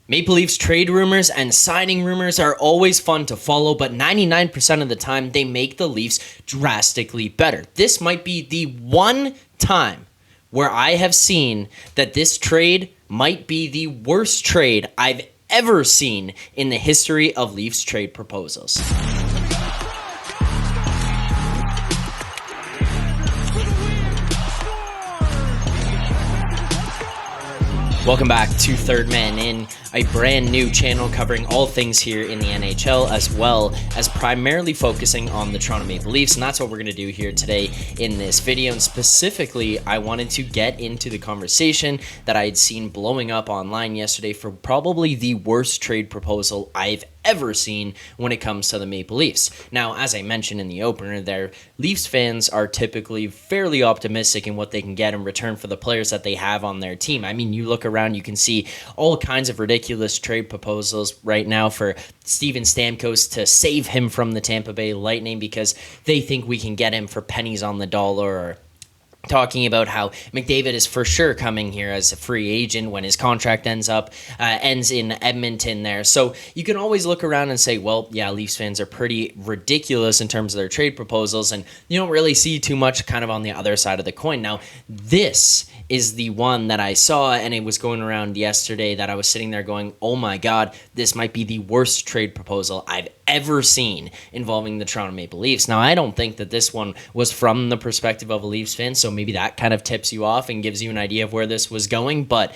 Maple Leafs trade rumors and signing rumors are always fun to follow, but 99% of the time, they make the Leafs drastically better. This might be the one time where I have seen that this trade might be the worst trade I've ever seen in the history of Leafs trade proposals. Welcome back to Third Man In, a brand new channel covering all things here in the NHL, as well as primarily focusing on the Toronto Maple Leafs, and that's what we're going to do here today in this video. And specifically, I wanted to get into the conversation that I had seen blowing up online yesterday for probably the worst trade proposal I've ever seen when it comes to the Maple Leafs. Now, as I mentioned in the opener there, Leafs fans are typically fairly optimistic in what they can get in return for the players that they have on their team. I mean, you look around, you can see all kinds of ridiculous trade proposals right now for Steven Stamkos to save him from the Tampa Bay Lightning because they think we can get him for pennies on the dollar, or talking about how McDavid is for sure coming here as a free agent when his contract ends in Edmonton there. So you can always look around and say, well, yeah, Leafs fans are pretty ridiculous in terms of their trade proposals, and you don't really see too much kind of on the other side of the coin. Now, this is the one that I saw, and it was going around yesterday that I was sitting there going, oh my God, this might be the worst trade proposal I've ever seen involving the Toronto Maple Leafs. Now, I don't think that this one was from the perspective of a Leafs fan, so maybe that kind of tips you off and gives you an idea of where this was going, but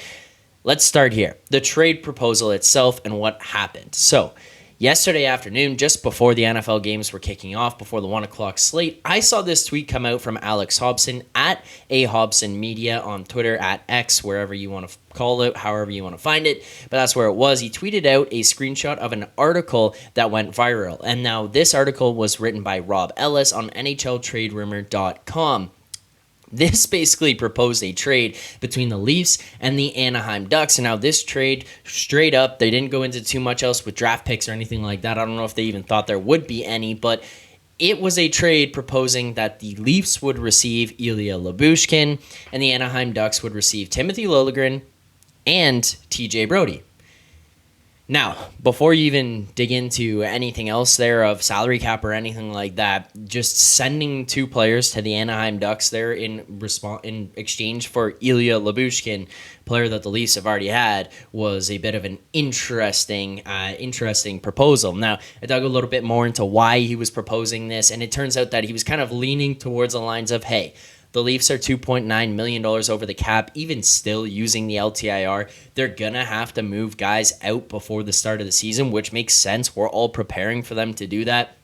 let's start here. The trade proposal itself and what happened. So, yesterday afternoon, just before the NFL games were kicking off, before the 1 o'clock slate, I saw this tweet come out from Alex Hobson at Hobson Media on Twitter, at X, wherever you want to call it, however you want to find it, but that's where it was. He tweeted out a screenshot of an article that went viral, and now this article was written by Rob Ellis on NHLTradeRumor.com. This basically proposed a trade between the Leafs and the Anaheim Ducks. And now this trade, straight up, they didn't go into too much else with draft picks or anything like that. I don't know if they even thought there would be any, but it was a trade proposing that the Leafs would receive Ilya Lyubushkin and the Anaheim Ducks would receive Timothy Liljegren and TJ Brodie. Now, before you even dig into anything else there of salary cap or anything like that, just sending two players to the Anaheim Ducks there in exchange for Ilya Lyubushkin, player that the Leafs have already had, was a bit of an interesting proposal. Now, I dug a little bit more into why he was proposing this, and it turns out that he was kind of leaning towards the lines of, hey, the Leafs are $2.9 million over the cap. Even still using the LTIR, they're going to have to move guys out before the start of the season, which makes sense. We're all preparing for them to do that.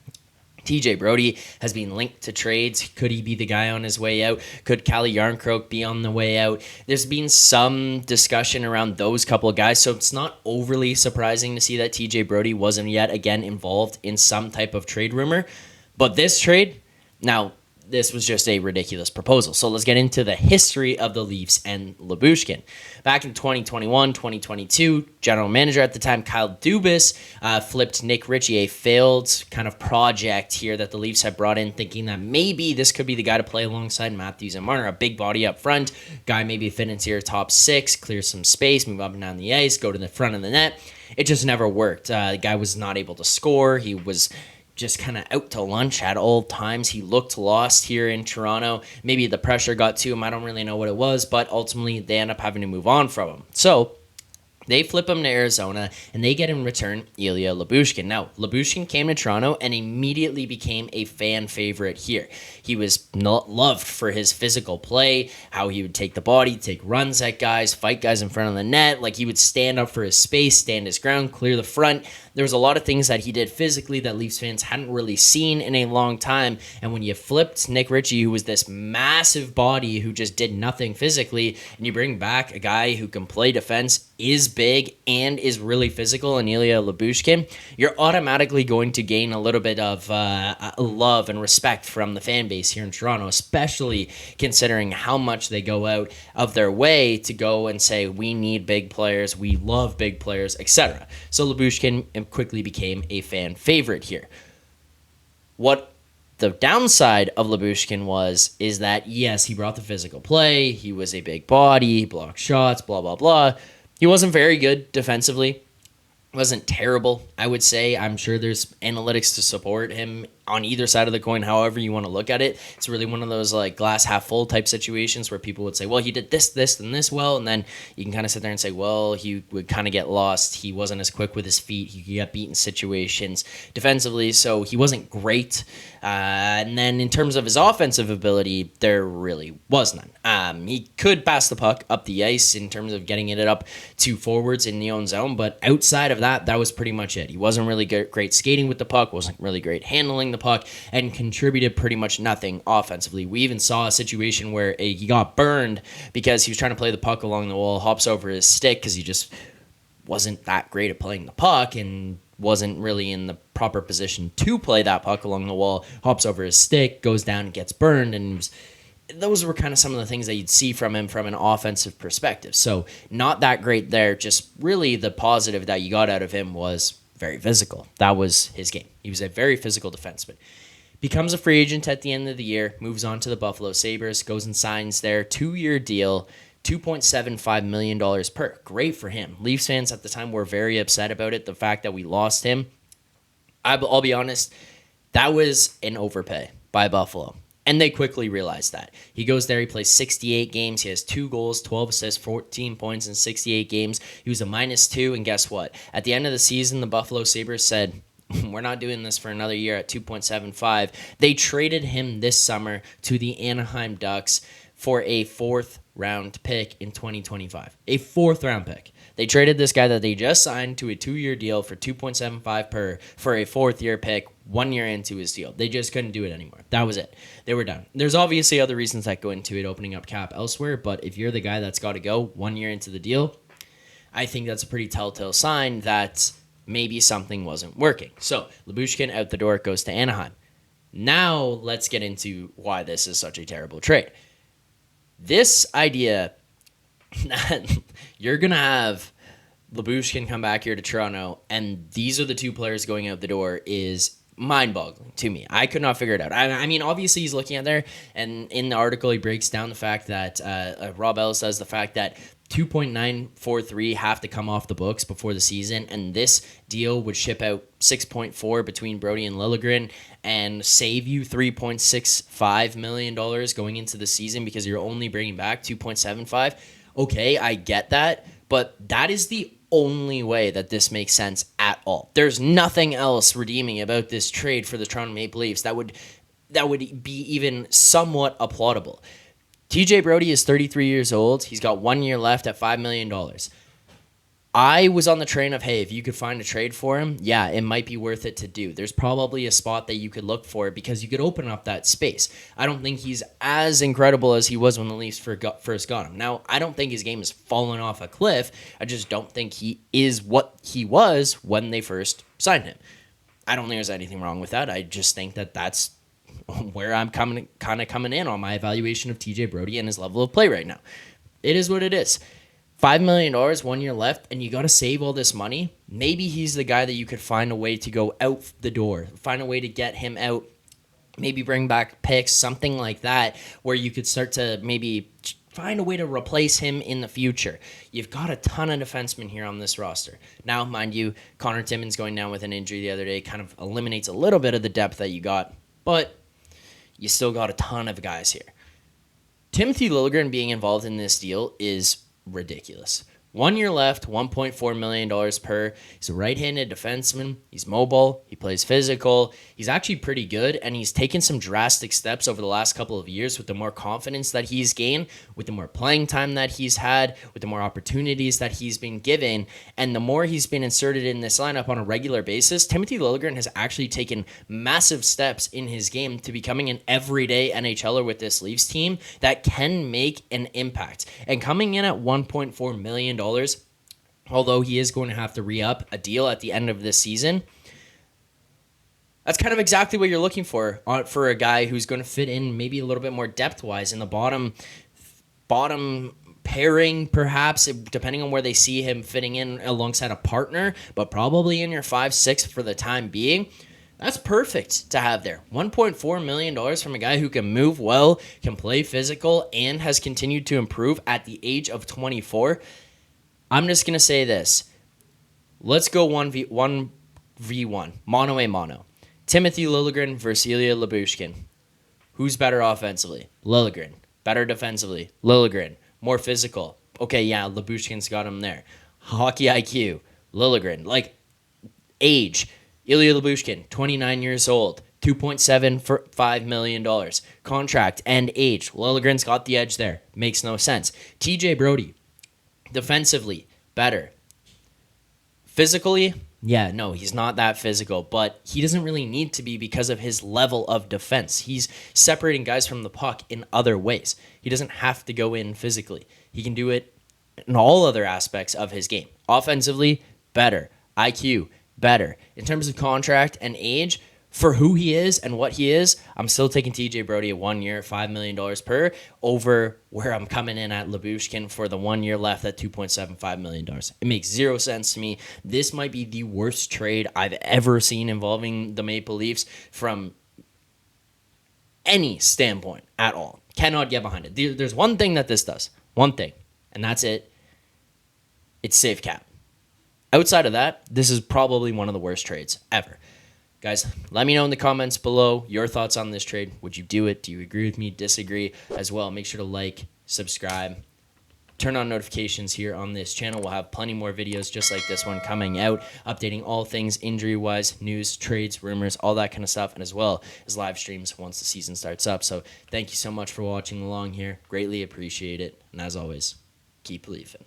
TJ Brodie has been linked to trades. Could he be the guy on his way out? Could Calle Jarnkrok be on the way out? There's been some discussion around those couple of guys, so it's not overly surprising to see that TJ Brodie wasn't yet again involved in some type of trade rumor. But this trade, now, this was just a ridiculous proposal. So let's get into the history of the Leafs and Lyubushkin. Back in 2021, 2022, general manager at the time, Kyle Dubas, flipped Nick Ritchie, a failed kind of project here that the Leafs had brought in, thinking that maybe this could be the guy to play alongside Matthews and Marner, a big body up front, guy maybe fit into your top six, clear some space, move up and down the ice, go to the front of the net. It just never worked. The guy was not able to score. He was just kind of out to lunch at all times. He looked lost here in Toronto. Maybe the pressure got to him. I don't really know what it was, but ultimately they end up having to move on from him. So they flip him to Arizona, and they get in return Ilya Lyubushkin. Now, Lyubushkin came to Toronto and immediately became a fan favorite here. He was loved for his physical play, how he would take the body, take runs at guys, fight guys in front of the net. Like, he would stand up for his space, stand his ground, clear the front. There was a lot of things that he did physically that Leafs fans hadn't really seen in a long time. And when you flipped Nick Ritchie, who was this massive body who just did nothing physically, and you bring back a guy who can play defense, is big, and is really physical, and Ilya Lyubushkin, you're automatically going to gain a little bit of love and respect from the fan base here in Toronto, especially considering how much they go out of their way to go and say, we need big players, we love big players, etc. So Lyubushkin quickly became a fan favorite here. What the downside of Lyubushkin is that, yes, he brought the physical play, he was a big body, he blocked shots, blah, blah, blah. He wasn't very good defensively. Wasn't terrible, I would say. I'm sure there's analytics to support him on either side of the coin, however you want to look at it. It's really one of those like glass half full type situations where people would say, well, he did this, and this well, and then you can kind of sit there and say, well, he would kind of get lost. He wasn't as quick with his feet. He could get beaten situations defensively, so he wasn't great. And then in terms of his offensive ability, there really was none. He could pass the puck up the ice in terms of getting it up to forwards in the own zone, but outside of that was pretty much it. He wasn't really great skating with the puck, wasn't really great handling the puck, and contributed pretty much nothing offensively. We even saw a situation where he got burned because he was trying to play the puck along the wall, hops over his stick because he just wasn't that great at playing the puck and wasn't really in the proper position to play that puck along the wall, hops over his stick, goes down and gets burned, and those were kind of some of the things that you'd see from him from an offensive perspective. So not that great there. Just really the positive that you got out of him was very physical. That was his game. He was a very physical defenseman. Becomes a free agent at the end of the year, moves on to the Buffalo Sabres, goes and signs their 2-year deal, $2.75 million per. Great for him. Leafs fans at the time were very upset about it, the fact that we lost him. I'll be honest, that was an overpay by Buffalo. And they quickly realized that. He goes there, he plays 68 games, he has 2 goals, 12 assists, 14 points in 68 games. He was a -2, and guess what? At the end of the season, the Buffalo Sabres said, we're not doing this for another year at 2.75. They traded him this summer to the Anaheim Ducks for a 4th-round pick in 2025. A 4th-round pick. They traded this guy that they just signed to a 2-year deal for 2.75 per for a 4th-year pick 1 year into his deal. They just couldn't do it anymore. That was it. They were done. There's obviously other reasons that go into it, opening up cap elsewhere, but if you're the guy that's got to go 1 year into the deal, I think that's a pretty telltale sign that maybe something wasn't working. So Lyubushkin out the door, goes to Anaheim. Now let's get into why this is such a terrible trade. This idea that you're going to have Lyubushkin come back here to Toronto, and these are the 2 players going out the door is mind-boggling to me. I could not figure it out. I mean, obviously he's looking at there, and in the article he breaks down the fact that Rob Ellis says the fact that 2.943 have to come off the books before the season, and this deal would ship out 6.4 between Brodie and Liljegren and save you $3.65 million going into the season because you're only bringing back 2.75. Okay, I get that, but that is the only way that this makes sense at all. There's nothing else redeeming about this trade for the Toronto Maple Leafs that would be even somewhat applaudable. TJ Brodie is 33 years old. He's got 1 year left at $5 million. I was on the train of, hey, if you could find a trade for him, yeah, it might be worth it to do. There's probably a spot that you could look for because you could open up that space. I don't think he's as incredible as he was when the Leafs first got him. Now, I don't think his game has fallen off a cliff. I just don't think he is what he was when they first signed him. I don't think there's anything wrong with that. I just think that that's where I'm coming in on my evaluation of TJ Brodie and his level of play right now. It is what it is. $5 million, 1 year left, and you got to save all this money. Maybe he's the guy that you could find a way to go out the door, find a way to get him out, maybe bring back picks, something like that, where you could start to maybe find a way to replace him in the future. You've got a ton of defensemen here on this roster. Now, mind you, Connor Timmins going down with an injury the other day kind of eliminates a little bit of the depth that you got, but you still got a ton of guys here. Timothy Liljegren being involved in this deal is ridiculous. 1 year left, $1.4 million per. He's a right-handed defenseman. He's mobile. He plays physical. He's actually pretty good, and he's taken some drastic steps over the last couple of years with the more confidence that he's gained, with the more playing time that he's had, with the more opportunities that he's been given, and the more he's been inserted in this lineup on a regular basis. Timothy Liljegren has actually taken massive steps in his game to becoming an everyday NHLer with this Leafs team that can make an impact. And coming in at $1.4 million, although he is going to have to re-up a deal at the end of this season, that's kind of exactly what you're looking for a guy who's going to fit in maybe a little bit more depth-wise in the bottom pairing, perhaps, depending on where they see him fitting in alongside a partner, but probably in your 5-6 for the time being. That's perfect to have there. $1.4 million from a guy who can move well, can play physical, and has continued to improve at the age of 24. I'm just going to say this. Let's go 1v1. Mono a mono. Timothy Liljegren versus Ilya Lyubushkin. Who's better offensively? Liljegren. Better defensively? Liljegren. More physical? Okay, yeah, Lyubushkin's got him there. Hockey IQ? Liljegren. Like, age? Ilya Lyubushkin, 29 years old. $2.75 million. Contract and age. Liljegren's got the edge there. Makes no sense. TJ Brodie, defensively, better. Physically, yeah, no, he's not that physical, but he doesn't really need to be because of his level of defense. He's separating guys from the puck in other ways. He doesn't have to go in physically. He can do it in all other aspects of his game. Offensively, better. IQ, better. In terms of contract and age, for who he is and what he is, I'm still taking TJ Brodie at 1 year, $5 million per, over where I'm coming in at Lyubushkin for the 1 year left at $2.75 million. It makes zero sense to me. This might be the worst trade I've ever seen involving the Maple Leafs from any standpoint at all. Cannot get behind it. There's one thing that this does. One thing. And that's it. It's save cap. Outside of that, this is probably one of the worst trades ever. Guys, let me know in the comments below your thoughts on this trade. Would you do it? Do you agree with me? Disagree? As well, make sure to like, subscribe, turn on notifications here on this channel. We'll have plenty more videos just like this one coming out, updating all things injury-wise, news, trades, rumors, all that kind of stuff, and as well as live streams once the season starts up. So thank you so much for watching along here. Greatly appreciate it. And as always, keep believing.